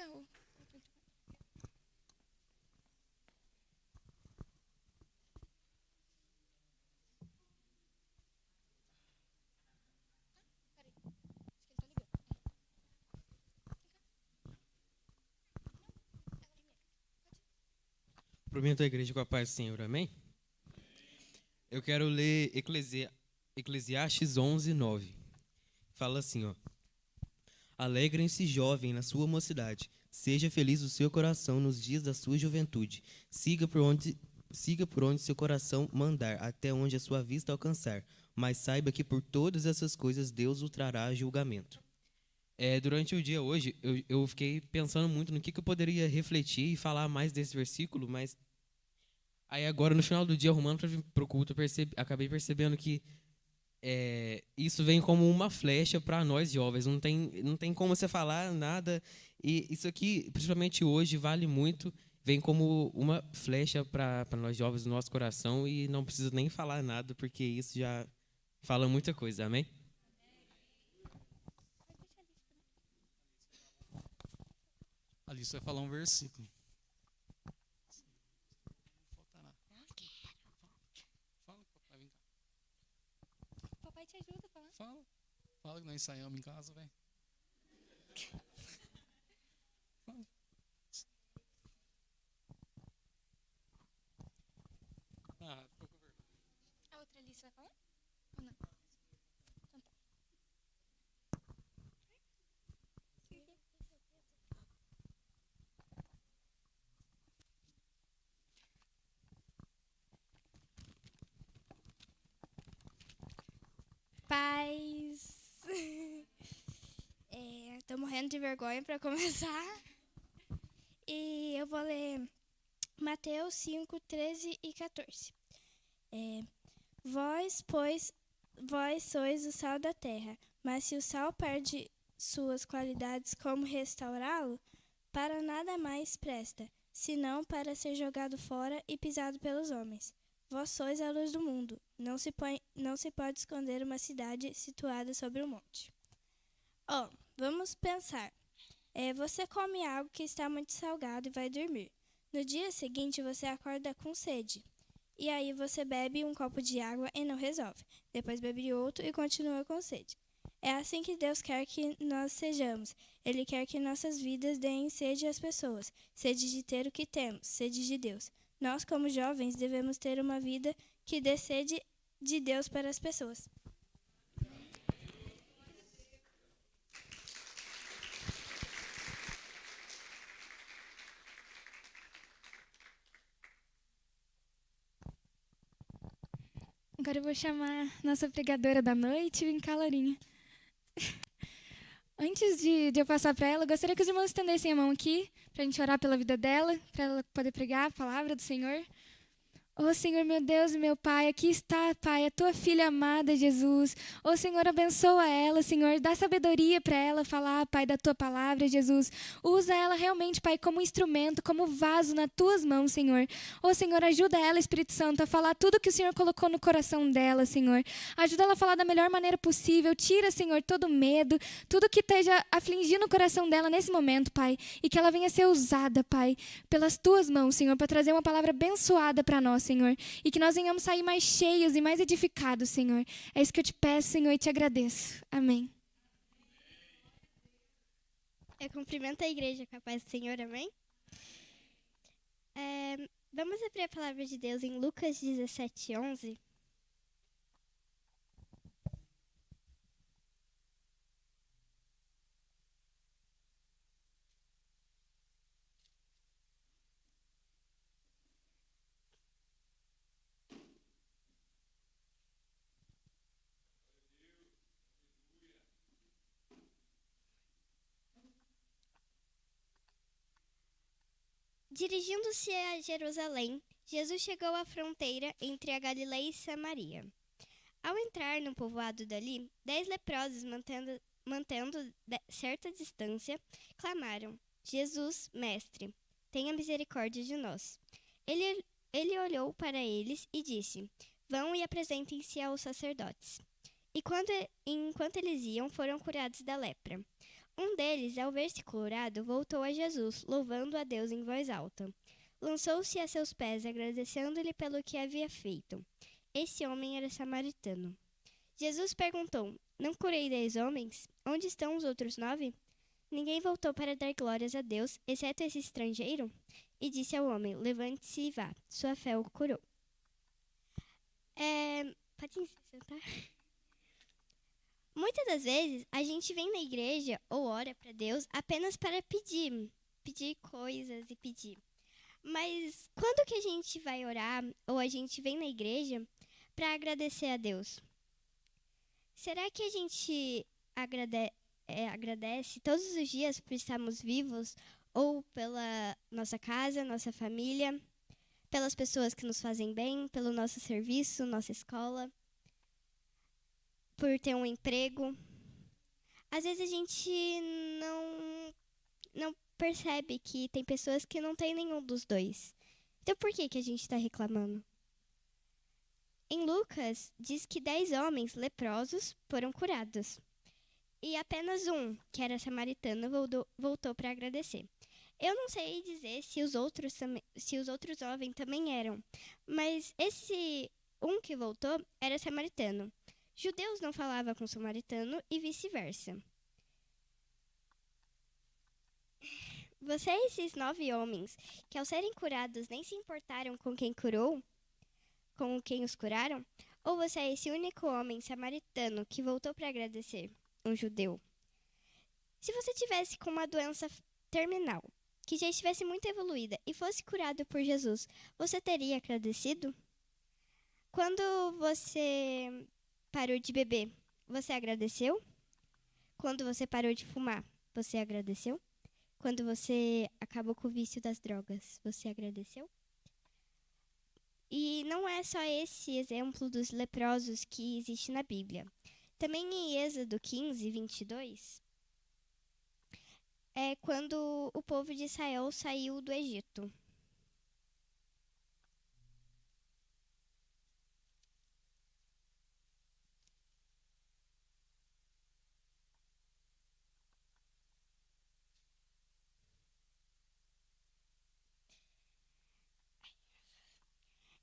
pegar o... Cumprimento a igreja com a paz do Senhor, amém? Eu quero ler Eclesiastes 11:9. Fala assim, ó. Alegrem-se, jovem, na sua mocidade. Seja feliz o seu coração nos dias da sua juventude. Siga por onde seu coração mandar, até onde a sua vista alcançar. Mas saiba que por todas essas coisas Deus o trará a julgamento. Durante o dia hoje, eu fiquei pensando muito no que eu poderia refletir e falar mais desse versículo, mas aí agora, no final do dia, arrumando para o culto, acabei percebendo que isso vem como uma flecha para nós jovens. Não tem como você falar nada. E isso aqui, principalmente hoje, vale muito. Vem como uma flecha para nós jovens no nosso coração e não precisa nem falar nada, porque isso já fala muita coisa. Amém? Alice vai falar um versículo. Fala, papai, vem cá. Papai te ajuda a falar. Fala que nós ensaiamos em casa, velho. Fala. Ficou com vergonha. A outra Alice vai falar? Ou não? Então tá. Paz. Tô morrendo de vergonha para começar. E eu vou ler Mateus 5, 13 e 14. Vós sois o sal da terra, mas se o sal perde suas qualidades, como restaurá-lo? Para nada mais presta, senão para ser jogado fora e pisado pelos homens. Vós sois a luz do mundo. Não se pode esconder uma cidade situada sobre um monte. Vamos pensar. Você come algo que está muito salgado e vai dormir. No dia seguinte, você acorda com sede. E aí você bebe um copo de água e não resolve. Depois bebe outro e continua com sede. É assim que Deus quer que nós sejamos. Ele quer que nossas vidas deem sede às pessoas. Sede de ter o que temos, sede de Deus. Nós, como jovens, devemos ter uma vida que dê sede de Deus para as pessoas. Agora eu vou chamar nossa pregadora da noite, vem cá, Laurinha. Antes de eu passar para ela, eu gostaria que os irmãos estendessem a mão aqui, para a gente orar pela vida dela, para ela poder pregar a palavra do Senhor. Senhor, meu Deus e meu Pai, aqui está, Pai, a tua filha amada, Jesus. Senhor, abençoa ela, Senhor, dá sabedoria para ela falar, Pai, da tua palavra, Jesus. Usa ela realmente, Pai, como instrumento, como vaso nas tuas mãos, Senhor. Senhor, ajuda ela, Espírito Santo, a falar tudo que o Senhor colocou no coração dela, Senhor. Ajuda ela a falar da melhor maneira possível. Tira, Senhor, todo medo, tudo que esteja afligindo o coração dela nesse momento, Pai. E que ela venha ser usada, Pai, pelas tuas mãos, Senhor, para trazer uma palavra abençoada para nós, Senhor, e que nós venhamos sair mais cheios e mais edificados, Senhor. É isso que eu te peço, Senhor, e te agradeço. Amém. Eu cumprimento a igreja com a paz do Senhor, amém? Vamos abrir a palavra de Deus em Lucas 17, 11. Dirigindo-se a Jerusalém, Jesus chegou à fronteira entre a Galileia e Samaria. Ao entrar no povoado dali, 10 leprosos, mantendo certa distância, clamaram: Jesus, mestre, tenha misericórdia de nós. Ele olhou para eles e disse: Vão e apresentem-se aos sacerdotes. E enquanto eles iam, foram curados da lepra. Um deles, ao ver-se curado, voltou a Jesus, louvando a Deus em voz alta. Lançou-se a seus pés, agradecendo-lhe pelo que havia feito. Esse homem era samaritano. Jesus perguntou: Não curei 10 homens? Onde estão os outros 9? Ninguém voltou para dar glórias a Deus, exceto esse estrangeiro? E disse ao homem: Levante-se e vá, sua fé o curou. Pode se sentar? Muitas das vezes, a gente vem na igreja ou ora para Deus apenas para pedir coisas e pedir. Mas quando que a gente vai orar ou a gente vem na igreja para agradecer a Deus? Será que a gente agradece todos os dias por estarmos vivos ou pela nossa casa, nossa família, pelas pessoas que nos fazem bem, pelo nosso serviço, nossa escola, por ter um emprego? Às vezes a gente não percebe que tem pessoas que não têm nenhum dos dois. Então por que a gente está reclamando? Em Lucas, diz que 10 homens leprosos foram curados. E apenas um, que era samaritano, voltou para agradecer. Eu não sei dizer se os outros 9 também eram, mas esse um que voltou era samaritano. Judeus não falavam com samaritano e vice-versa. Você e esses 9 homens, que ao serem curados nem se importaram com quem curou, com quem os curaram? Ou você é esse único homem samaritano que voltou para agradecer, um judeu? Se você tivesse com uma doença terminal, que já estivesse muito evoluída e fosse curado por Jesus, você teria agradecido? Quando você parou de beber, você agradeceu? Quando você parou de fumar, você agradeceu? Quando você acabou com o vício das drogas, você agradeceu? E não é só esse exemplo dos leprosos que existe na Bíblia. Também em Êxodo 15, 22, é quando o povo de Israel saiu do Egito.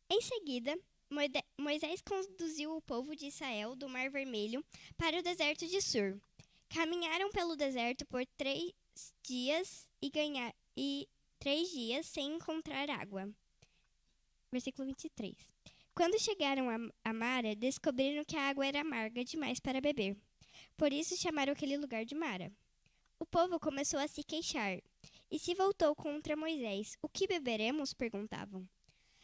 Em seguida, Moisés conduziu o povo de Israel do Mar Vermelho para o deserto de Sur. Caminharam pelo deserto por 3 dias e 3 dias sem encontrar água. Versículo 23. Quando chegaram a Mara, descobriram que a água era amarga demais para beber. Por isso chamaram aquele lugar de Mara. O povo começou a se queixar e se voltou contra Moisés. O que beberemos? Perguntavam.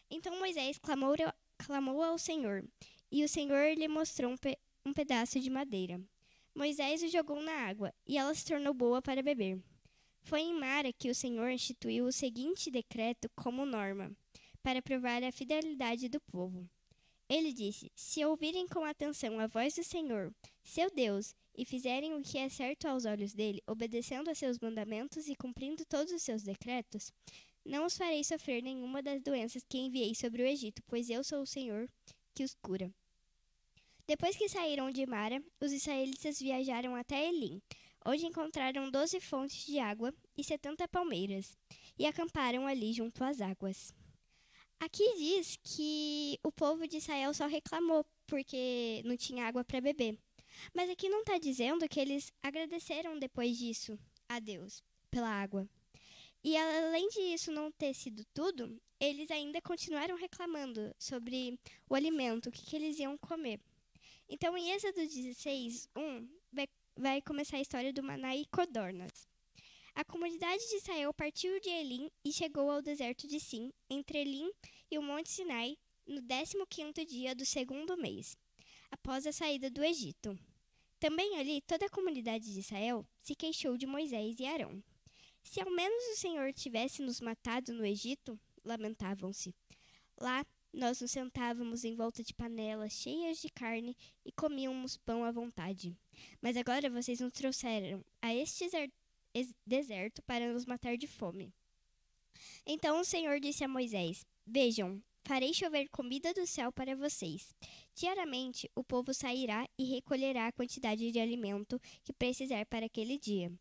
Então Moisés clamou ao Senhor, e o Senhor lhe mostrou um pedaço de madeira. Moisés o jogou na água, e ela se tornou boa para beber. Foi em Mara que o Senhor instituiu o seguinte decreto como norma, para provar a fidelidade do povo. Ele disse: Se ouvirem com atenção a voz do Senhor, seu Deus, e fizerem o que é certo aos olhos dele, obedecendo a seus mandamentos e cumprindo todos os seus decretos, não os farei sofrer nenhuma das doenças que enviei sobre o Egito, pois eu sou o Senhor que os cura. Depois que saíram de Mara, os israelitas viajaram até Elim, onde encontraram 12 fontes de água e 70 palmeiras, e acamparam ali junto às águas. Aqui diz que o povo de Israel só reclamou porque não tinha água para beber. Mas aqui não está dizendo que eles agradeceram depois disso a Deus pela água. E além disso não ter sido tudo, eles ainda continuaram reclamando sobre o alimento, o que eles iam comer. Então, em Êxodo 16, 1, vai começar a história do maná e codornas. A comunidade de Israel partiu de Elim e chegou ao deserto de Sim, entre Elim e o Monte Sinai, no 15º dia do 2º mês, após a saída do Egito. Também ali, toda a comunidade de Israel se queixou de Moisés e Arão. Se ao menos o Senhor tivesse nos matado no Egito, lamentavam-se. Lá, nós nos sentávamos em volta de panelas cheias de carne e comíamos pão à vontade. Mas agora vocês nos trouxeram a este deserto para nos matar de fome. Então o Senhor disse a Moisés: Vejam, farei chover comida do céu para vocês. Diariamente o povo sairá e recolherá a quantidade de alimento que precisar para aquele dia.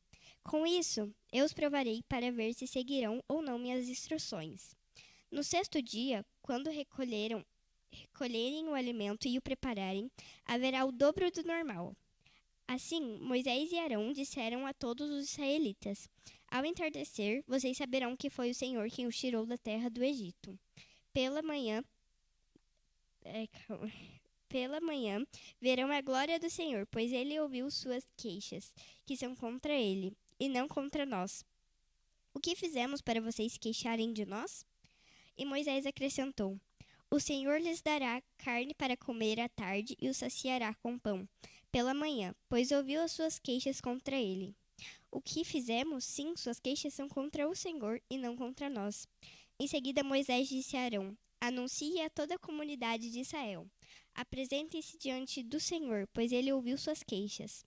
Com isso, eu os provarei para ver se seguirão ou não minhas instruções. No sexto dia, quando recolherem o alimento e o prepararem, haverá o dobro do normal. Assim, Moisés e Arão disseram a todos os israelitas: Ao entardecer, vocês saberão que foi o Senhor quem os tirou da terra do Egito. Pela manhã, verão a glória do Senhor, pois ele ouviu suas queixas, que são contra ele, e não contra nós. O que fizemos para vocês se queixarem de nós? E Moisés acrescentou: O Senhor lhes dará carne para comer à tarde e os saciará com pão pela manhã, pois ouviu as suas queixas contra ele. O que fizemos? Sim, suas queixas são contra o Senhor e não contra nós. Em seguida, Moisés disse a Arão: Anuncie a toda a comunidade de Israel: Apresentem-se diante do Senhor, pois ele ouviu suas queixas.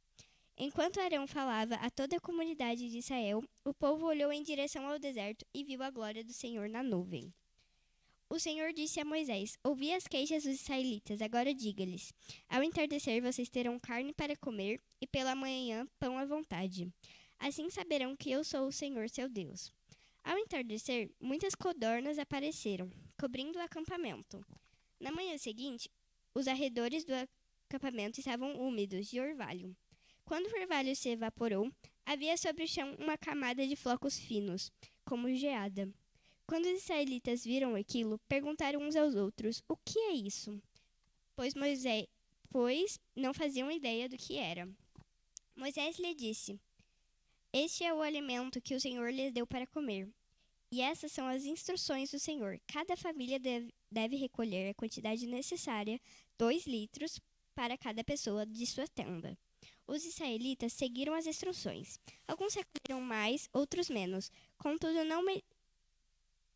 Enquanto Arão falava a toda a comunidade de Israel, o povo olhou em direção ao deserto e viu a glória do Senhor na nuvem. O Senhor disse a Moisés: Ouvi as queixas dos israelitas, agora diga-lhes: Ao entardecer vocês terão carne para comer, e pela manhã pão à vontade. Assim saberão que eu sou o Senhor seu Deus. Ao entardecer, muitas codornas apareceram, cobrindo o acampamento. Na manhã seguinte, os arredores do acampamento estavam úmidos de orvalho. Quando o orvalho se evaporou, havia sobre o chão uma camada de flocos finos, como geada. Quando os israelitas viram aquilo, perguntaram uns aos outros: O que é isso? Pois não faziam ideia do que era. Moisés lhe disse: Este é o alimento que o Senhor lhes deu para comer. E essas são as instruções do Senhor. Cada família deve recolher a quantidade necessária, 2 litros, para cada pessoa de sua tenda. Os israelitas seguiram as instruções. Alguns recolheram mais, outros menos.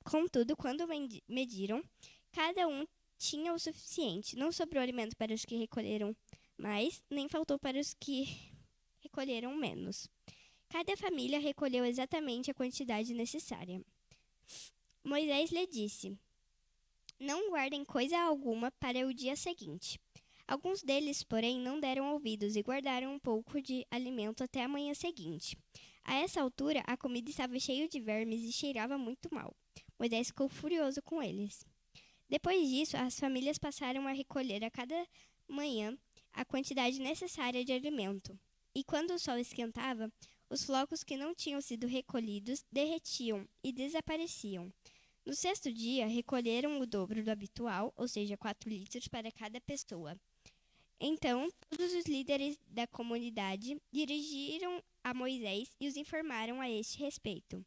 Contudo, quando mediram, cada um tinha o suficiente. Não sobrou alimento para os que recolheram mais, nem faltou para os que recolheram menos. Cada família recolheu exatamente a quantidade necessária. Moisés lhe disse: Não guardem coisa alguma para o dia seguinte. Alguns deles, porém, não deram ouvidos e guardaram um pouco de alimento até a manhã seguinte. A essa altura, a comida estava cheia de vermes e cheirava muito mal. Moisés ficou furioso com eles. Depois disso, as famílias passaram a recolher a cada manhã a quantidade necessária de alimento. E quando o sol esquentava, os flocos que não tinham sido recolhidos derretiam e desapareciam. No sexto dia, recolheram o dobro do habitual, ou seja, 4 litros para cada pessoa. Então, todos os líderes da comunidade dirigiram a Moisés e os informaram a este respeito.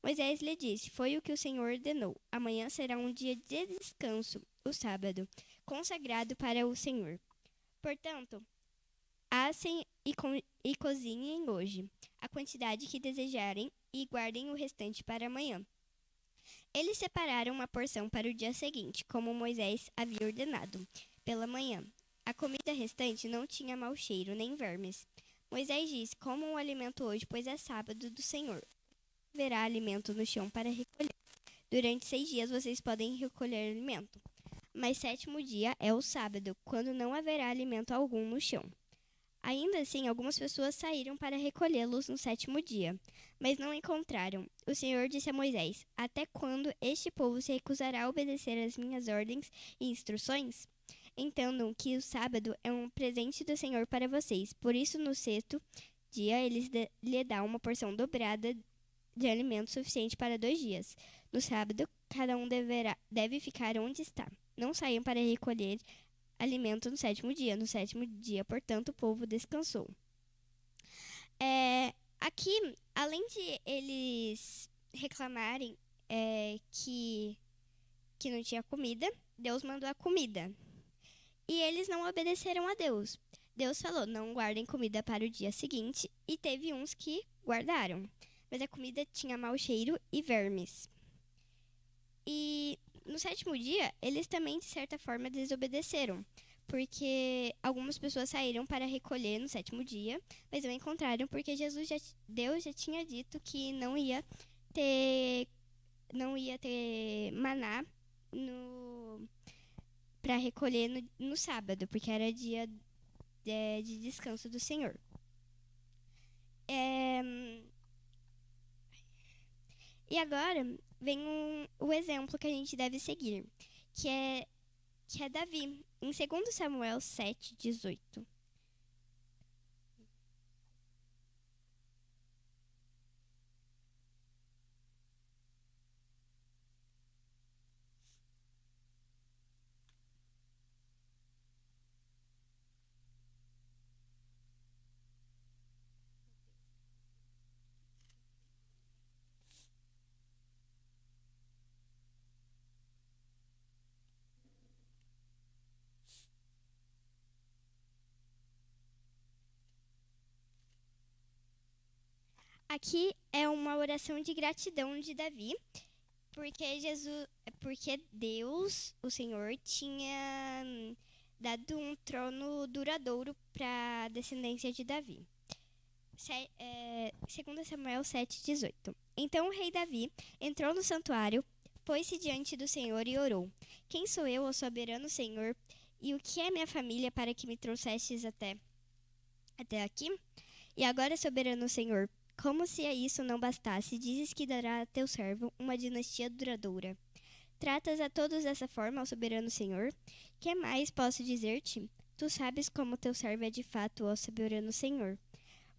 Moisés lhe disse: Foi o que o Senhor ordenou. Amanhã será um dia de descanso, o sábado, consagrado para o Senhor. Portanto, assem e cozinhem hoje a quantidade que desejarem e guardem o restante para amanhã. Eles separaram uma porção para o dia seguinte, como Moisés havia ordenado, pela manhã. A comida restante não tinha mau cheiro nem vermes. Moisés disse: Comam o alimento hoje, pois é sábado do Senhor. Haverá alimento no chão para recolher. Durante 6 dias vocês podem recolher alimento. Mas 7º dia é o sábado, quando não haverá alimento algum no chão. Ainda assim, algumas pessoas saíram para recolhê-los no 7º dia, mas não encontraram. O Senhor disse a Moisés: Até quando este povo se recusará a obedecer às minhas ordens e instruções? Entendam que o sábado é um presente do Senhor para vocês. Por isso, no 6º dia, lhe dá uma porção dobrada de alimento suficiente para 2 dias. No sábado, cada um deve ficar onde está. Não saiam para recolher alimento no 7º dia. No 7º dia, portanto, o povo descansou. Aqui, além de eles reclamarem que não tinha comida, Deus mandou a comida. E eles não obedeceram a Deus. Deus falou: não guardem comida para o dia seguinte, e teve uns que guardaram. Mas a comida tinha mau cheiro e vermes. E no 7º dia, eles também, de certa forma, desobedeceram, porque algumas pessoas saíram para recolher no 7º dia, mas não encontraram, porque Deus já tinha dito que não ia ter maná para recolher no sábado, porque era dia de descanso do Senhor. E agora vem o exemplo que a gente deve seguir, que é Davi, em 2 Samuel 7:18. Aqui é uma oração de gratidão de Davi, porque Deus, o Senhor, tinha dado um trono duradouro para a descendência de Davi. 2 Samuel 7:18. Então o rei Davi entrou no santuário, pôs-se diante do Senhor e orou: Quem sou eu, ó soberano Senhor, e o que é minha família para que me trouxestes até aqui? E agora, soberano Senhor, como se a isso não bastasse, dizes que dará a teu servo uma dinastia duradoura. Tratas a todos dessa forma, ó soberano Senhor? Que mais posso dizer-te? Tu sabes como teu servo é de fato, ó soberano Senhor.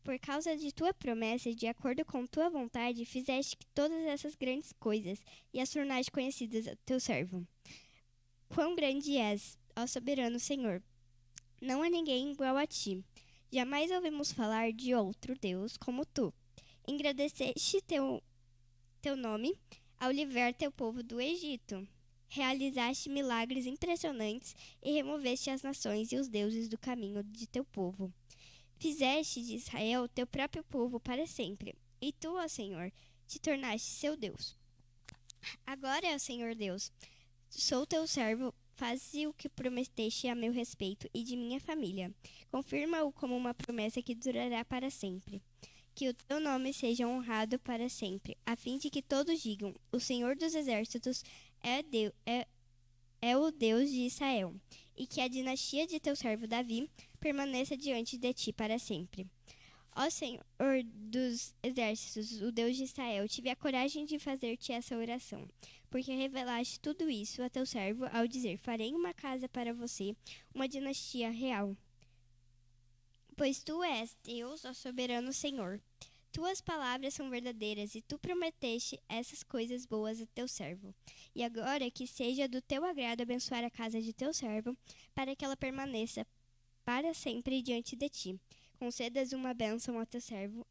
Por causa de tua promessa e de acordo com tua vontade, fizeste todas essas grandes coisas e as tornaste conhecidas a teu servo. Quão grande és, ó soberano Senhor! Não há ninguém igual a ti. Jamais ouvimos falar de outro Deus como tu. Engrandeceste teu nome ao livrar teu povo do Egito. Realizaste milagres impressionantes e removeste as nações e os deuses do caminho de teu povo. Fizeste de Israel teu próprio povo para sempre, e tu, ó Senhor, te tornaste seu Deus. Agora, ó Senhor Deus, sou teu servo, faze o que prometeste a meu respeito e de minha família. Confirma-o como uma promessa que durará para sempre. Que o teu nome seja honrado para sempre, a fim de que todos digam: o Senhor dos Exércitos é o Deus de Israel, e que a dinastia de teu servo Davi permaneça diante de ti para sempre. Ó Senhor dos Exércitos, o Deus de Israel, tive a coragem de fazer-te essa oração, porque revelaste tudo isso a teu servo ao dizer: farei uma casa para você, uma dinastia real. Pois tu és Deus, ó soberano Senhor. Tuas palavras são verdadeiras e tu prometeste essas coisas boas a teu servo. E agora que seja do teu agrado abençoar a casa de teu servo, para que ela permaneça para sempre diante de ti. Concedes uma bênção a teu servo,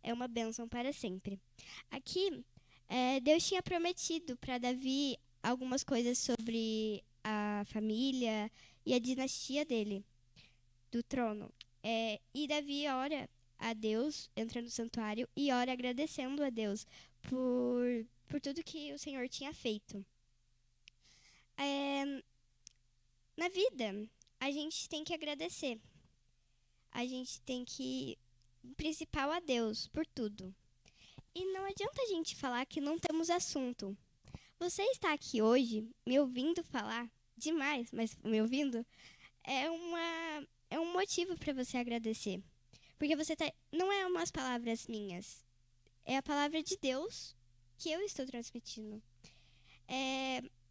é uma bênção para sempre. Aqui, Deus tinha prometido para Davi algumas coisas sobre a família e a dinastia dele, do trono. E Davi ora a Deus, entra no santuário e ora agradecendo a Deus por tudo que o Senhor tinha feito. Na vida, a gente tem que agradecer. A gente tem que, principal, a Deus por tudo. E não adianta a gente falar que não temos assunto. Você está aqui hoje me ouvindo falar demais, mas me ouvindo é um motivo para você agradecer. Porque não é umas palavras minhas, é a palavra de Deus que eu estou transmitindo.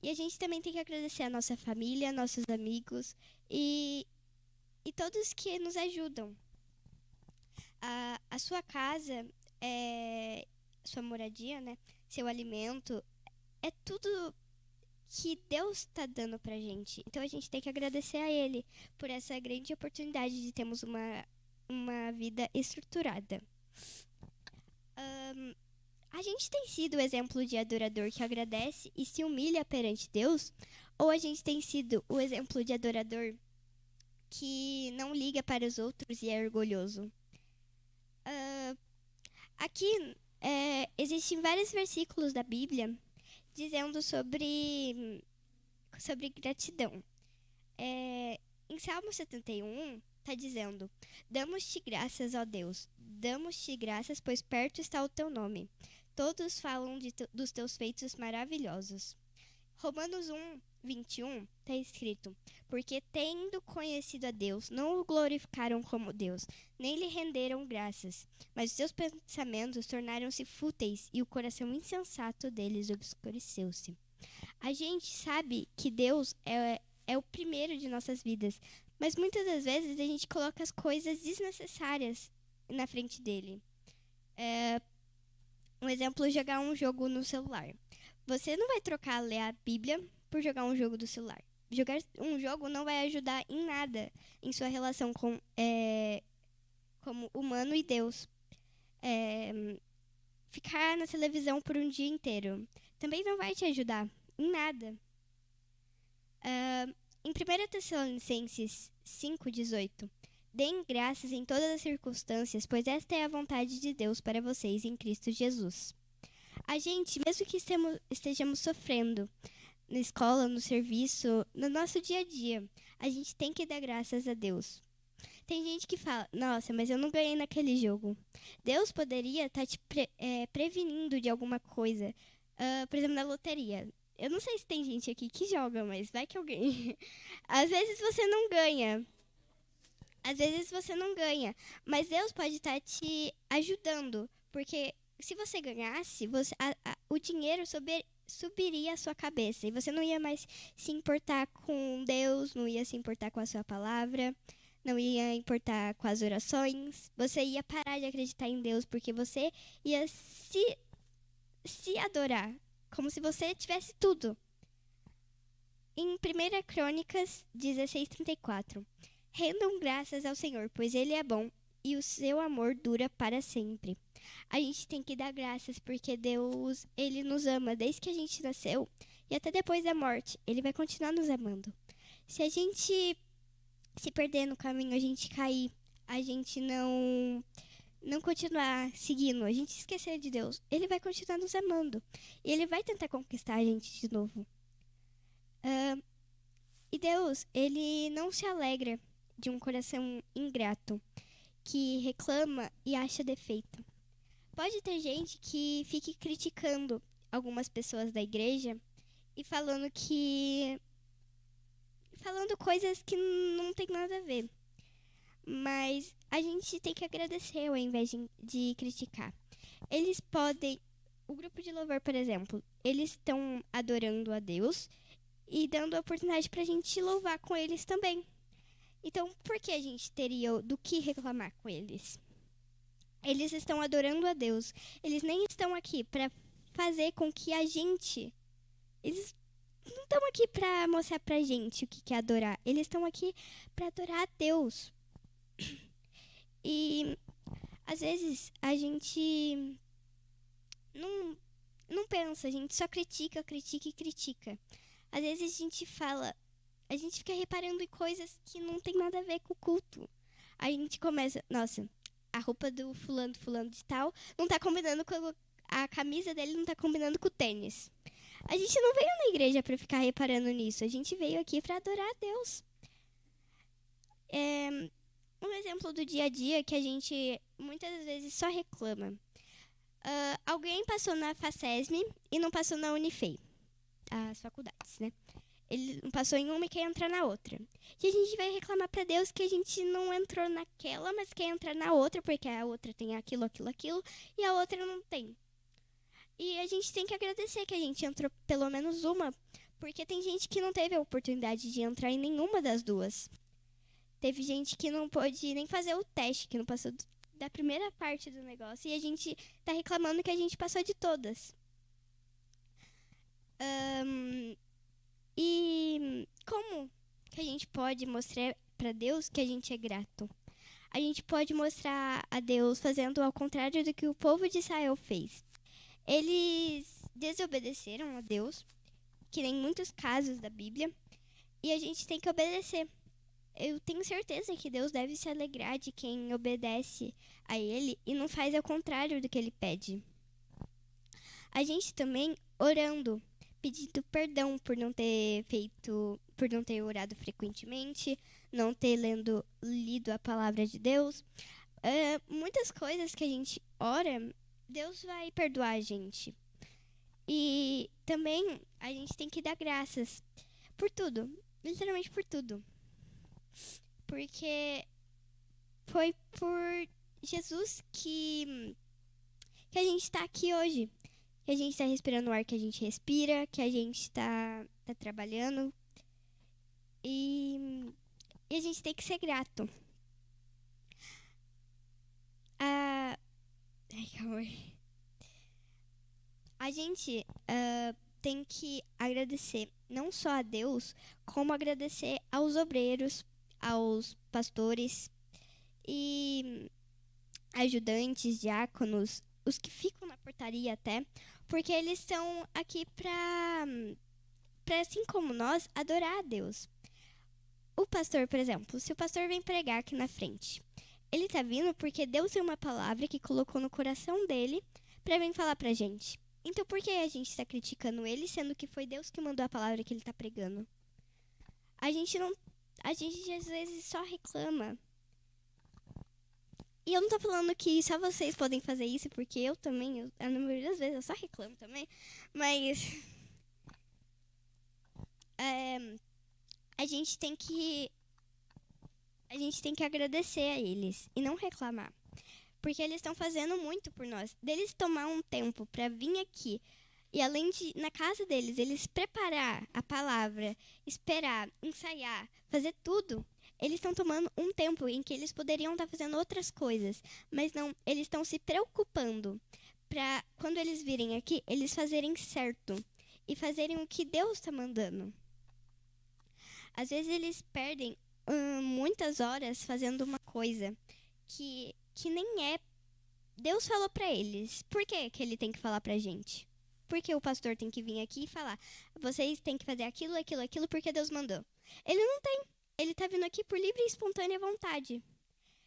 E a gente também tem que agradecer a nossa família, nossos amigos e todos que nos ajudam. A sua casa, sua moradia, né? Seu alimento, é tudo que Deus está dando pra gente. Então a gente tem que agradecer a Ele por essa grande oportunidade de termos uma vida estruturada. A gente tem sido o exemplo de adorador que agradece e se humilha perante Deus? Ou a gente tem sido o exemplo de adorador que não liga para os outros e é orgulhoso? Aqui existem vários versículos da Bíblia dizendo sobre gratidão. Em Salmo 71, está dizendo: damos-te graças, ó Deus, damos-te graças, pois perto está o teu nome. Todos falam dos teus feitos maravilhosos. Romanos 1 21, está escrito: porque tendo conhecido a Deus, não o glorificaram como Deus, nem lhe renderam graças, mas os seus pensamentos tornaram-se fúteis e o coração insensato deles obscureceu-se. A gente sabe que Deus é o primeiro de nossas vidas, mas muitas das vezes a gente coloca as coisas desnecessárias na frente dele. Um exemplo é jogar um jogo no celular. Você não vai trocar ler a Bíblia por jogar um jogo do celular. Jogar um jogo não vai ajudar em nada em sua relação com como humano e Deus. Ficar na televisão por um dia inteiro também não vai te ajudar em nada. Em 1 Tessalonicenses 5,18: deem graças em todas as circunstâncias, pois esta é a vontade de Deus para vocês em Cristo Jesus. A gente, mesmo que estejamos sofrendo na escola, no serviço, no nosso dia a dia, a gente tem que dar graças a Deus. Tem gente que fala: nossa, mas eu não ganhei naquele jogo. Deus poderia estar te prevenindo de alguma coisa. Por exemplo, na loteria. Eu não sei se tem gente aqui que joga, mas vai que alguém. Às vezes você não ganha. Mas Deus pode estar te ajudando. Porque se você ganhasse, o dinheiro subiria a sua cabeça. E você não ia mais se importar com Deus, não ia se importar com a sua palavra, não ia importar com as orações. Você ia parar de acreditar em Deus, porque você ia se adorar, como se você tivesse tudo. Em 1 Crônicas 16:34: rendam graças ao Senhor, pois Ele é bom e o seu amor dura para sempre. A gente tem que dar graças porque Deus, Ele nos ama desde que a gente nasceu e até depois da morte. Ele vai continuar nos amando. Se a gente se perder no caminho, a gente cair, a gente não continuar seguindo, a gente esquecer de Deus, Ele vai continuar nos amando. E Ele vai tentar conquistar a gente de novo. E Deus, Ele não se alegra de um coração ingrato, que reclama e acha defeito. Pode ter gente que fique criticando algumas pessoas da igreja e falando coisas que não tem nada a ver. Mas a gente tem que agradecer ao invés de criticar. Eles podem, o grupo de louvor, por exemplo, eles estão adorando a Deus e dando a oportunidade pra gente louvar com eles também. Então, por que a gente teria do que reclamar com eles? Eles estão adorando a Deus. Eles nem estão aqui para fazer com que a gente... Eles não estão aqui para mostrar pra gente o que é adorar. Eles estão aqui para adorar a Deus. E às vezes a gente não pensa, a gente só critica. Às vezes a gente fica reparando em coisas que não tem nada a ver com o culto. A gente começa, nossa, a roupa do fulano de tal não tá combinando com a camisa dele, não tá combinando com o tênis. A gente não veio na igreja para ficar reparando nisso. A gente veio aqui para adorar a Deus. Um exemplo do dia a dia que a gente muitas vezes só reclama. Alguém passou na FACESM e não passou na Unifei, as faculdades, né? Ele não passou em uma e quer entrar na outra. E a gente vai reclamar pra Deus que a gente não entrou naquela, mas quer entrar na outra, porque a outra tem aquilo, e a outra não tem. E a gente tem que agradecer que a gente entrou pelo menos uma, porque tem gente que não teve a oportunidade de entrar em nenhuma das duas. Teve gente que não pôde nem fazer o teste, que não passou da primeira parte do negócio, e a gente tá reclamando que a gente passou de todas. E como que a gente pode mostrar para Deus que a gente é grato? A gente pode mostrar a Deus fazendo ao contrário do que o povo de Israel fez. Eles desobedeceram a Deus, que nem muitos casos da Bíblia, e a gente tem que obedecer. Eu tenho certeza que Deus deve se alegrar de quem obedece a Ele e não faz ao contrário do que Ele pede. A gente também orando, pedindo perdão por não ter orado frequentemente, não ter lido a palavra de Deus. Muitas coisas que a gente ora, Deus vai perdoar a gente. E também a gente tem que dar graças, por tudo. Literalmente por tudo. Porque foi por Jesus que a gente está aqui hoje. Que a gente está respirando o ar que a gente respira, que a gente está trabalhando. E a gente tem que ser grato. Ai, calma aí. A gente tem que agradecer não só a Deus, como agradecer aos obreiros, aos pastores e ajudantes, diáconos, os que ficam na portaria até, porque eles estão aqui para, assim como nós, adorar a Deus. O pastor, por exemplo, se o pastor vem pregar aqui na frente, ele tá vindo porque Deus tem uma palavra que colocou no coração dele para vir falar pra gente. Então por que a gente está criticando ele, sendo que foi Deus que mandou a palavra que ele tá pregando? A gente às vezes só reclama. E eu não tô falando que só vocês podem fazer isso, porque eu também, na maioria das vezes, eu só reclamo também. Mas a gente tem que agradecer a eles e não reclamar. Porque eles estão fazendo muito por nós. Deles tomar um tempo para vir aqui e além de, na casa deles, eles preparar a palavra, esperar, ensaiar, fazer tudo, eles estão tomando um tempo em que eles poderiam estar fazendo outras coisas. Mas não, eles estão se preocupando para, quando eles virem aqui, eles fazerem certo e fazerem o que Deus está mandando. Às vezes eles perdem muitas horas fazendo uma coisa que nem é. Deus falou pra eles. Por que ele tem que falar pra gente? Porque o pastor tem que vir aqui e falar: vocês têm que fazer aquilo, aquilo, aquilo, porque Deus mandou. Ele não tem. Ele tá vindo aqui por livre e espontânea vontade.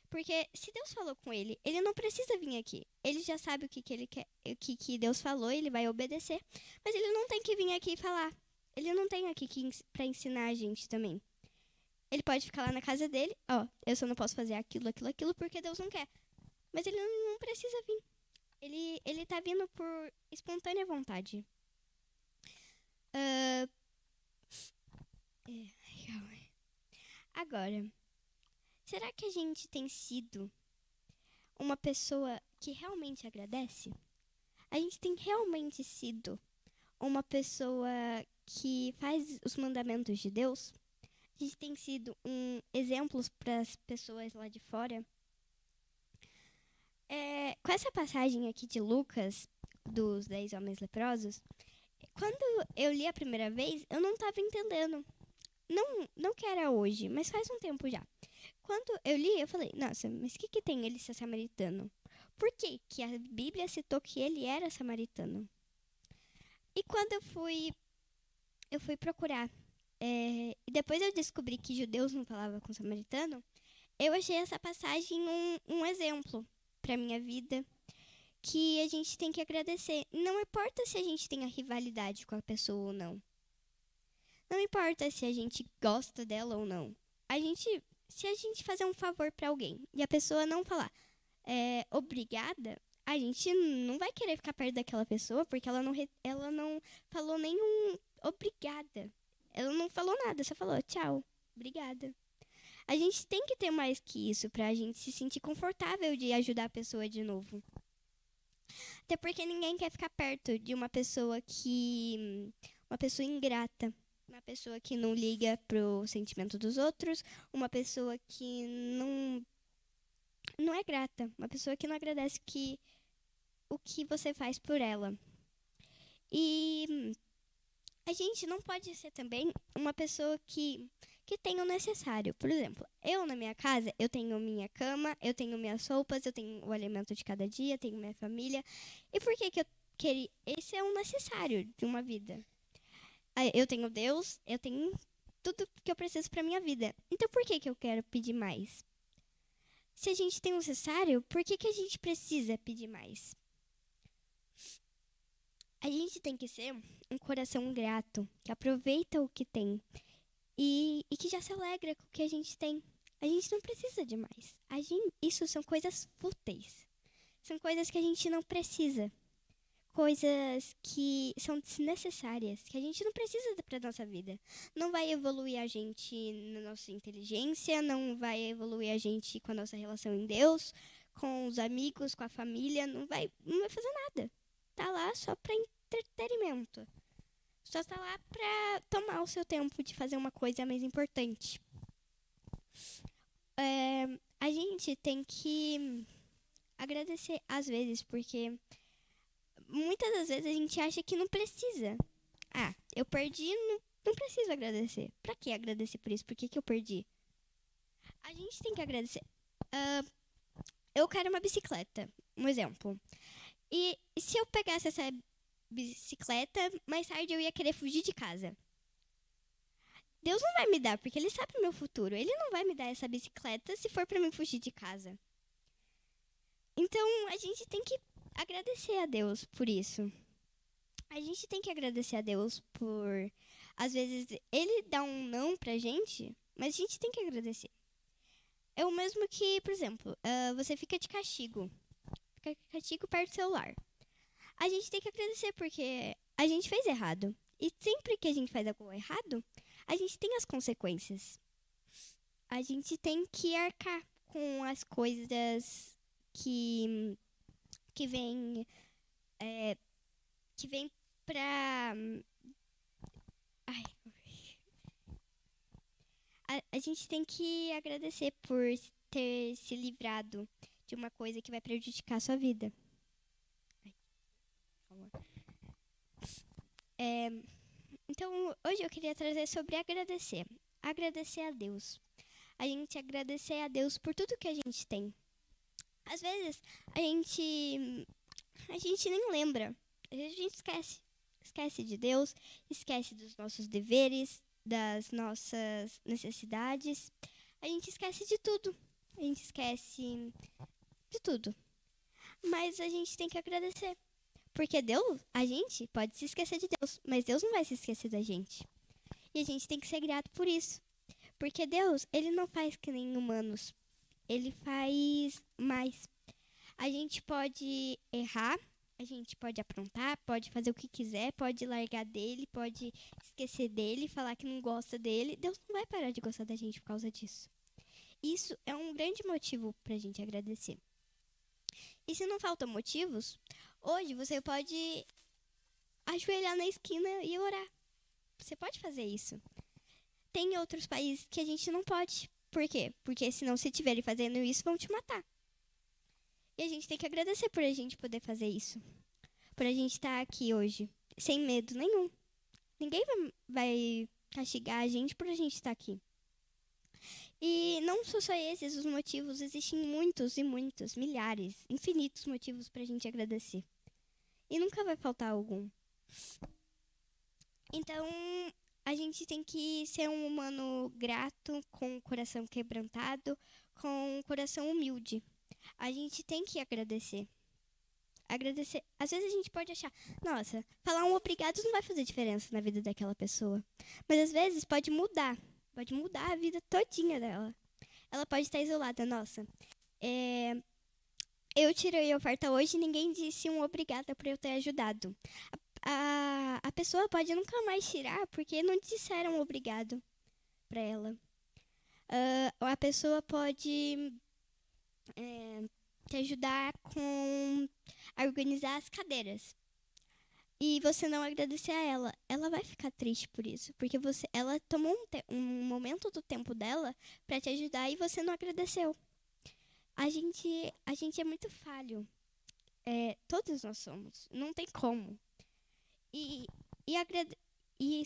Porque se Deus falou com ele, ele não precisa vir aqui. Ele já sabe o que ele quer, o que Deus falou, ele vai obedecer. Mas ele não tem que vir aqui e falar. Ele não tem aqui pra ensinar a gente também. Ele pode ficar lá na casa dele, eu só não posso fazer aquilo, aquilo, aquilo, porque Deus não quer. Mas ele não precisa vir. Ele tá vindo por espontânea vontade. Agora, será que a gente tem sido uma pessoa que realmente agradece? A gente tem realmente sido uma pessoa que faz os mandamentos de Deus? A gente tem sido um exemplo para as pessoas lá de fora? Com essa passagem aqui de Lucas, dos 10 homens leprosos, quando eu li a primeira vez, eu não estava entendendo. Não que era hoje, mas faz um tempo já. Quando eu li, eu falei: nossa, mas o que tem ele ser samaritano? Por que a Bíblia citou que ele era samaritano? E quando eu fui procurar, e depois eu descobri que judeus não falavam com samaritano, eu achei essa passagem um exemplo para minha vida, que a gente tem que agradecer. Não importa se a gente tem a rivalidade com a pessoa ou não. Não importa se a gente gosta dela ou não. Se a gente fazer um favor para alguém e a pessoa não falar obrigada, a gente não vai querer ficar perto daquela pessoa, porque ela não falou nenhum obrigada. Ela não falou nada, só falou tchau, obrigada. A gente tem que ter mais que isso pra gente se sentir confortável de ajudar a pessoa de novo. Até porque ninguém quer ficar perto de uma pessoa ingrata, uma pessoa que não liga pro sentimento dos outros, uma pessoa que não é grata, uma pessoa que não agradece o que você faz por ela. E a gente não pode ser também uma pessoa que tem o necessário. Por exemplo, eu na minha casa, eu tenho minha cama, eu tenho minhas roupas, eu tenho o alimento de cada dia, tenho minha família. E por que eu queria? Esse é um necessário de uma vida. Eu tenho Deus, eu tenho tudo que eu preciso para minha vida. Então por que eu quero pedir mais? Se a gente tem o necessário, por que a gente precisa pedir mais? A gente tem que ser um coração grato, que aproveita o que tem e que já se alegra com o que a gente tem. A gente não precisa de mais. Isso são coisas fúteis. São coisas que a gente não precisa. coisas que são desnecessárias, que a gente não precisa para nossa vida. Não vai evoluir a gente na nossa inteligência, não vai evoluir a gente com a nossa relação em Deus, com os amigos, com a família, não vai fazer nada. Tá lá só para entretenimento. Só tá lá para tomar o seu tempo de fazer uma coisa mais importante. A gente tem que agradecer às vezes, porque muitas das vezes a gente acha que não precisa. Ah, eu perdi, não preciso agradecer. Pra que agradecer por isso? Por que eu perdi? A gente tem que agradecer. Eu quero uma bicicleta, um exemplo. E se eu pegasse essa bicicleta, mais tarde eu ia querer fugir de casa. Deus não vai me dar, porque Ele sabe o meu futuro. Ele não vai me dar essa bicicleta se for pra mim fugir de casa. Então, a gente tem que agradecer a Deus por isso. A gente tem que agradecer a Deus por, às vezes, Ele dá um não pra gente, mas a gente tem que agradecer. É o mesmo que, por exemplo, você fica de castigo. Fica de castigo perto do celular. A gente tem que agradecer porque a gente fez errado. E sempre que a gente faz algo errado, a gente tem as consequências. A gente tem que arcar com as coisas que vem pra... Ai. A gente tem que agradecer por ter se livrado de uma coisa que vai prejudicar a sua vida. Então, hoje eu queria trazer sobre agradecer. Agradecer a Deus. A gente agradecer a Deus por tudo que a gente tem. Às vezes, a gente nem lembra. Às vezes a gente esquece. Esquece de Deus, esquece dos nossos deveres, das nossas necessidades. A gente esquece de tudo. A gente esquece de tudo. Mas a gente tem que agradecer. Porque Deus, a gente pode se esquecer de Deus, mas Deus não vai se esquecer da gente. E a gente tem que ser grato por isso. Porque Deus, Ele não faz que nem humanos. Ele faz mais. A gente pode errar, a gente pode aprontar, pode fazer o que quiser, pode largar dele, pode esquecer dele, falar que não gosta dele. Deus não vai parar de gostar da gente por causa disso. Isso é um grande motivo pra gente agradecer. E se não faltam motivos, hoje você pode ajoelhar na esquina e orar. Você pode fazer isso. Tem outros países que a gente não pode. Por quê? Porque senão se estiverem fazendo isso, vão te matar. E a gente tem que agradecer por a gente poder fazer isso. Por a gente estar aqui hoje, sem medo nenhum. Ninguém vai castigar a gente por a gente estar aqui. E não são só esses os motivos, existem muitos e muitos, milhares, infinitos motivos pra gente agradecer. E nunca vai faltar algum. Então, a gente tem que ser um humano grato, com o coração quebrantado, com o coração humilde. A gente tem que agradecer. Agradecer. Às vezes a gente pode achar, nossa, falar um obrigado não vai fazer diferença na vida daquela pessoa. Mas às vezes pode mudar a vida todinha dela. Ela pode estar isolada, nossa. Eu tirei a oferta hoje e ninguém disse um obrigada por eu ter ajudado. A pessoa pode nunca mais tirar porque não disseram obrigado pra ela. A pessoa pode te ajudar a organizar as cadeiras. E você não agradecer a ela, ela vai ficar triste por isso. Porque ela tomou um momento do tempo dela pra te ajudar e você não agradeceu. A gente é muito falho. Todos nós somos. Não tem como. E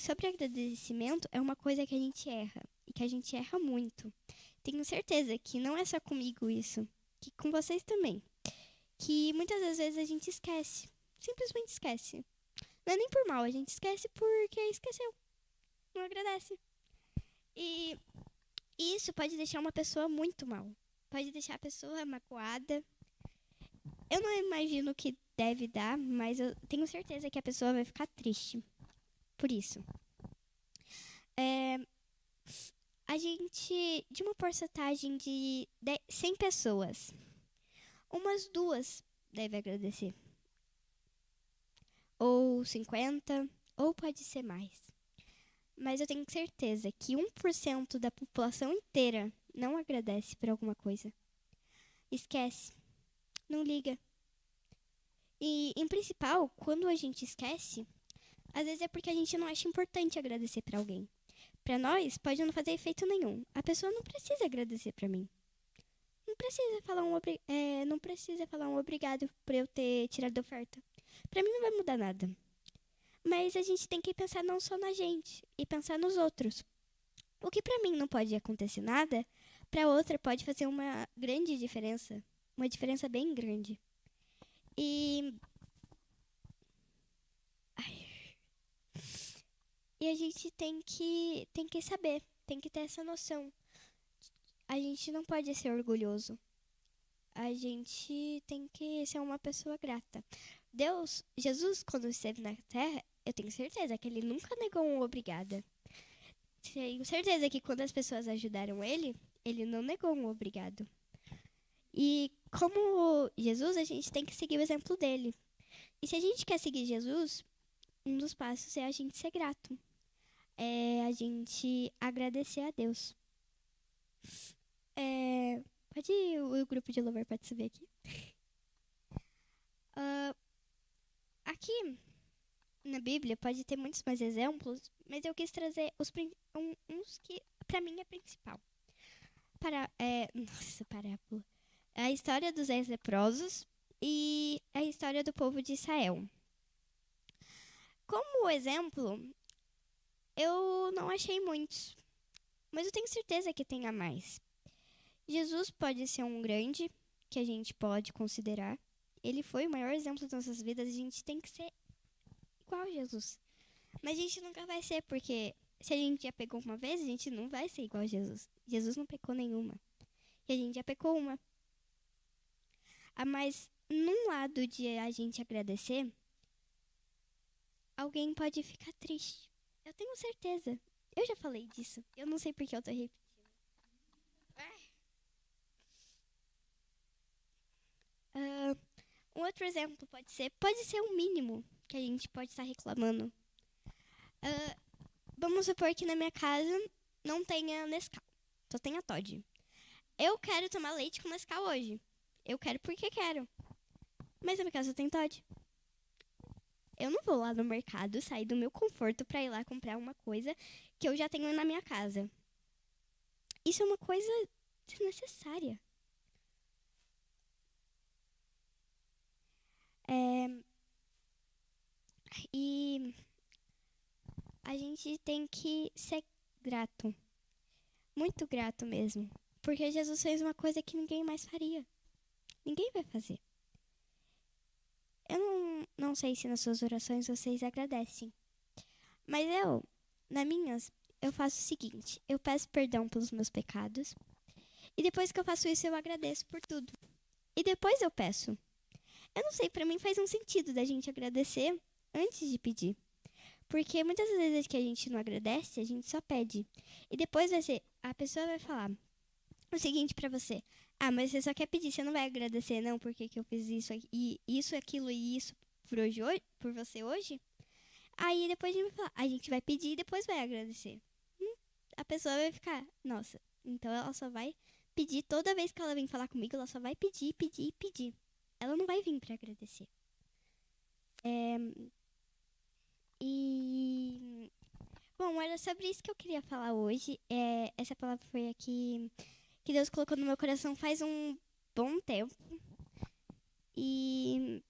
sobre agradecimento é uma coisa que a gente erra. E que a gente erra muito. Tenho certeza que não é só comigo isso. Que com vocês também. Que muitas das vezes a gente esquece. Simplesmente esquece. Não é nem por mal, a gente esquece porque esqueceu. Não agradece. E isso pode deixar uma pessoa muito mal. Pode deixar a pessoa magoada. Eu não imagino o que deve dar, mas eu tenho certeza que a pessoa vai ficar triste por isso. A gente, de uma porcentagem de 100 pessoas, umas 2 devem agradecer. ou 50, ou pode ser mais. Mas eu tenho certeza que 1% da população inteira não agradece por alguma coisa. Esquece. Não liga. E, em principal, quando a gente esquece, às vezes é porque a gente não acha importante agradecer pra alguém. Pra nós, pode não fazer efeito nenhum. A pessoa não precisa agradecer pra mim. Não precisa falar um obrigado por eu ter tirado a oferta. Pra mim não vai mudar nada. Mas a gente tem que pensar não só na gente, e pensar nos outros. O que pra mim não pode acontecer nada, pra outra pode fazer uma grande diferença. Uma diferença bem grande. E a gente tem que saber, tem que ter essa noção. A gente não pode ser orgulhoso. A gente tem que ser uma pessoa grata. Jesus, quando esteve na Terra, eu tenho certeza que ele nunca negou um obrigada. Tenho certeza que quando as pessoas ajudaram ele não negou um obrigado. E como Jesus, a gente tem que seguir o exemplo dele. E se a gente quer seguir Jesus, um dos passos é a gente ser grato. É a gente agradecer a Deus. Pode ir, o grupo de louvor pode subir aqui. Aqui na Bíblia pode ter muitos mais exemplos, mas eu quis trazer uns que pra mim é principal. Parábola. A história dos 10 leprosos e a história do povo de Israel. Como exemplo, eu não achei muitos, mas eu tenho certeza que tenha mais. Jesus pode ser um grande que a gente pode considerar. Ele foi o maior exemplo das nossas vidas. A gente tem que ser igual a Jesus. Mas a gente nunca vai ser, porque se a gente já pecou uma vez, a gente não vai ser igual a Jesus. Jesus não pecou nenhuma. E a gente já pecou uma. Mas num lado de a gente agradecer, alguém pode ficar triste. Eu tenho certeza. Eu já falei disso. Eu não sei porque eu tô repetindo. Um outro exemplo pode ser o mínimo que a gente pode estar reclamando. Vamos supor que na minha casa não tenha Nescau, só tenha Toddy. Eu quero tomar leite com Nescau hoje. Eu quero porque quero. Mas na minha casa tem Toddy. Eu não vou lá no mercado sair do meu conforto para ir lá comprar uma coisa que eu já tenho na minha casa. Isso é uma coisa desnecessária. E a gente tem que ser grato. Muito grato mesmo. Porque Jesus fez uma coisa que ninguém mais faria. Ninguém vai fazer. Eu não sei se nas suas orações vocês agradecem. Mas nas minhas, eu faço o seguinte. Eu peço perdão pelos meus pecados. E depois que eu faço isso, eu agradeço por tudo. E depois eu peço. Eu não sei, pra mim faz um sentido da gente agradecer antes de pedir. Porque muitas vezes que a gente não agradece, a gente só pede. E depois a pessoa vai falar o seguinte pra você. Mas você só quer pedir, você não vai agradecer não, porque que eu fiz isso, aquilo e isso por você hoje? Aí depois a gente vai pedir e depois vai agradecer. A pessoa vai ficar, nossa, então ela só vai pedir toda vez que ela vem falar comigo, ela só vai pedir, pedir, pedir. Ela não vai vir pra agradecer. Bom, era sobre isso que eu queria falar hoje. Essa palavra foi aqui que Deus colocou no meu coração faz um bom tempo. E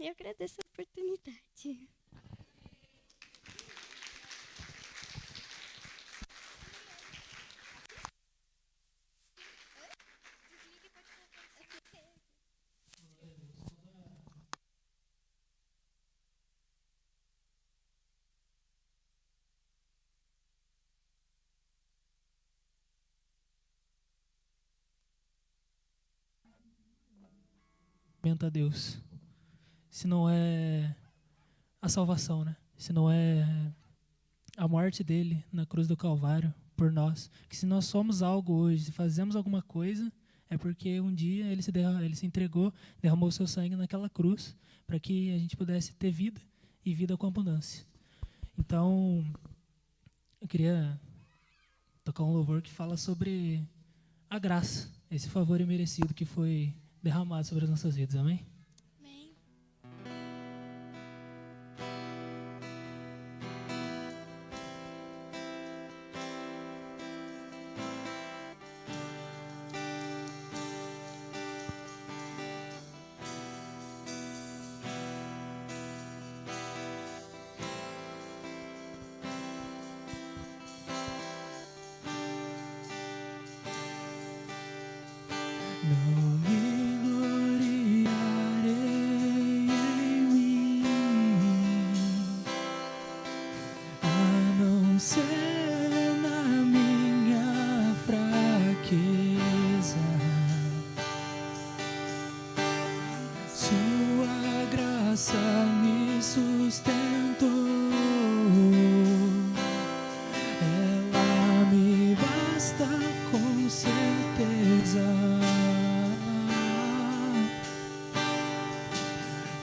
eu agradeço a oportunidade. A Deus, se não é a salvação, né? Se não é a morte dele na cruz do Calvário por nós, que se nós somos algo hoje, se fazemos alguma coisa, é porque um dia ele se entregou, derramou o seu sangue naquela cruz para que a gente pudesse ter vida e vida com abundância. Então, eu queria tocar um louvor que fala sobre a graça, esse favor imerecido que foi derramado sobre as nossas vidas. Amém? Amém. Não me gloriarei em mim, a não ser na minha fraqueza. Sua graça me sustentou, ela me basta com certeza.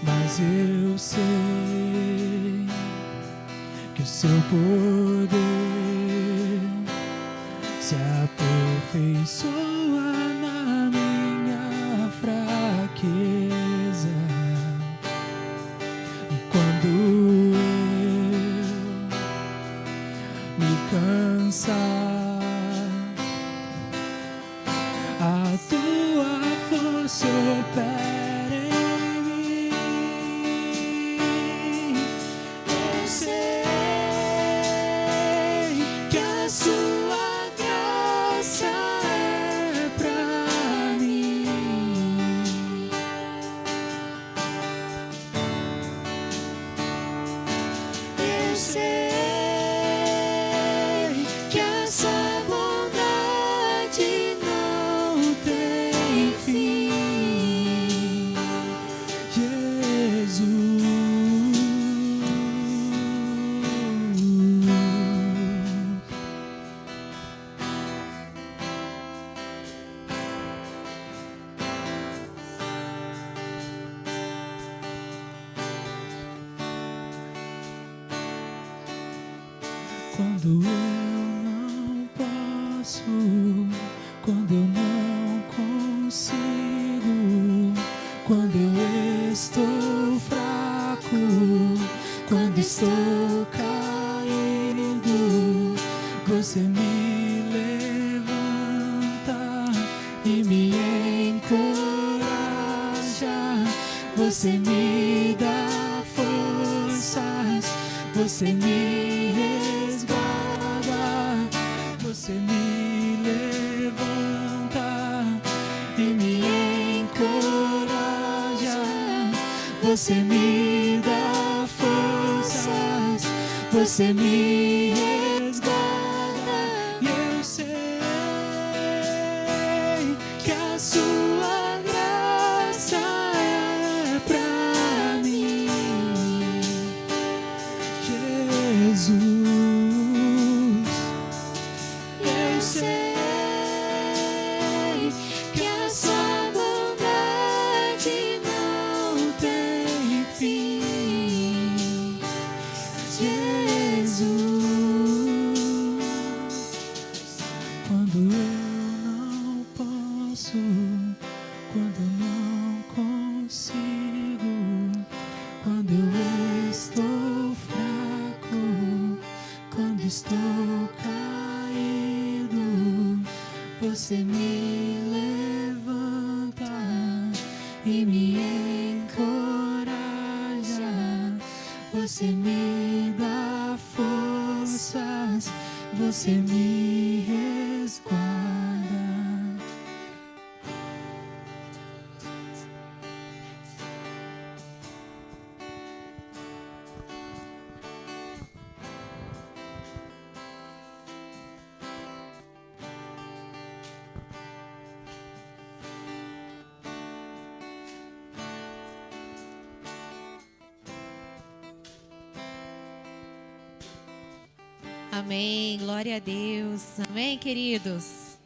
Mas eu sei que o seu poder se aperfeiçoa na minha fraqueza. E quando eu me cansar, a tua força opera em mim. Eu sei que a sua graça é pra mim. Eu sei que essa bondade não tem fim, Jesus. Quando eu não posso, quando eu não consigo, quando eu estou fraco, quando estou caído, você me levanta e me encoraja, você me dá forças, você me resguarda, você me levanta e me encoraja, você me dá forças, você me resguarda. E eu sei que a sua graça é pra mim, Jesus. Eu sei que a sua bondade não tem fim, Jesus. Quando eu não posso, quando eu não consigo, quando eu estou fraco, quando estou caído, você me levanta e me encoraja, você me dá forças, você me resguarda. Amém, glória a Deus. Amém, queridos.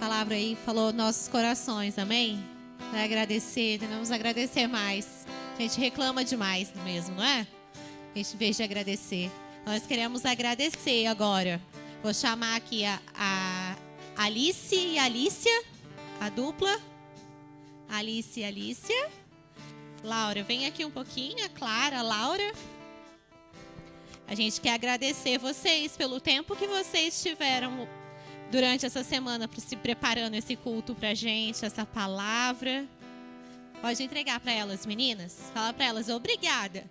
palavra aí falou nossos corações, amém? Vai agradecer, devemos agradecer mais. A gente reclama demais mesmo, não é? A gente, em vez de agradecer. Nós queremos agradecer agora. Vou chamar aqui a Alice e a Alícia, a dupla. Alice e Alícia. Laura, vem aqui um pouquinho. A Clara, a Laura. A gente quer agradecer vocês pelo tempo que vocês tiveram durante essa semana se preparando esse culto pra gente, essa palavra. Pode entregar para elas, meninas. Fala para elas, obrigada.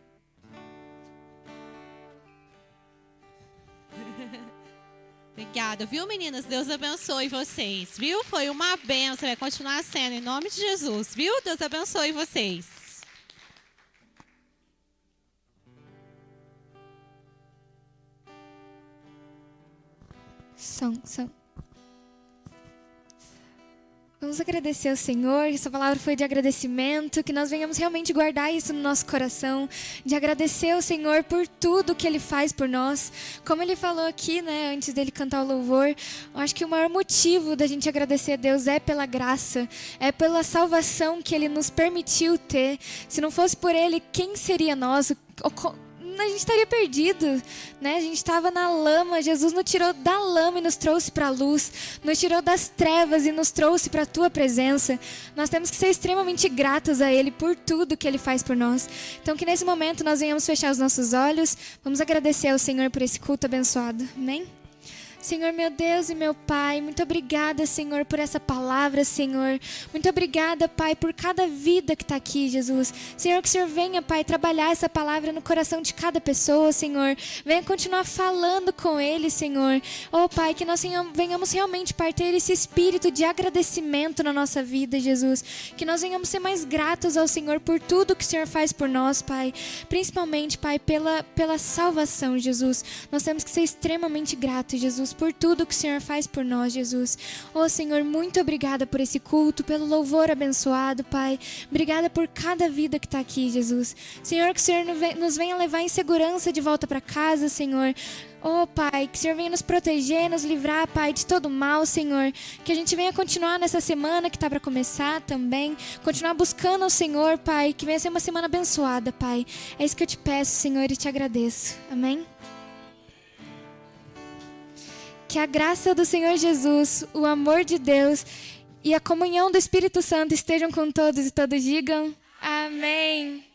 Obrigada, viu, meninas? Deus abençoe vocês, viu? Foi uma bênção, vai continuar sendo, em nome de Jesus, viu? Deus abençoe vocês. Som. Vamos agradecer ao Senhor, que essa palavra foi de agradecimento, que nós venhamos realmente guardar isso no nosso coração, de agradecer ao Senhor por tudo que Ele faz por nós. Como Ele falou aqui, né, antes dele cantar o louvor, eu acho que o maior motivo da gente agradecer a Deus é pela graça, é pela salvação que Ele nos permitiu ter. Se não fosse por Ele, quem seria nós? A gente estaria perdido, né? A gente estava na lama. Jesus nos tirou da lama e nos trouxe para a luz, nos tirou das trevas e nos trouxe para a tua presença. Nós temos que ser extremamente gratos a Ele por tudo que Ele faz por nós. Então que nesse momento nós venhamos fechar os nossos olhos, vamos agradecer ao Senhor por esse culto abençoado. Amém? Senhor, meu Deus e meu Pai, muito obrigada, Senhor, por essa palavra, Senhor. Muito obrigada, Pai, por cada vida que está aqui, Jesus. Senhor, que o Senhor venha, Pai, trabalhar essa palavra no coração de cada pessoa, Senhor. Venha continuar falando com ele, Senhor. Oh, Pai, que nós venhamos realmente, Pai, ter esse espírito de agradecimento na nossa vida, Jesus. Que nós venhamos ser mais gratos ao Senhor por tudo que o Senhor faz por nós, Pai. Principalmente, Pai, pela salvação, Jesus. Nós temos que ser extremamente gratos, Jesus, por tudo que o Senhor faz por nós, Jesus. Oh, Senhor, muito obrigada por esse culto, pelo louvor abençoado, Pai. Obrigada por cada vida que está aqui, Jesus. Senhor, que o Senhor nos venha levar em segurança de volta para casa, Senhor. Oh, Pai, que o Senhor venha nos proteger, nos livrar, Pai, de todo mal, Senhor. Que a gente venha continuar nessa semana que está para começar também. Continuar buscando ao Senhor, Pai. Que venha ser uma semana abençoada, Pai. É isso que eu te peço, Senhor, e te agradeço. Amém? Que a graça do Senhor Jesus, o amor de Deus e a comunhão do Espírito Santo estejam com todos e todos digam amém.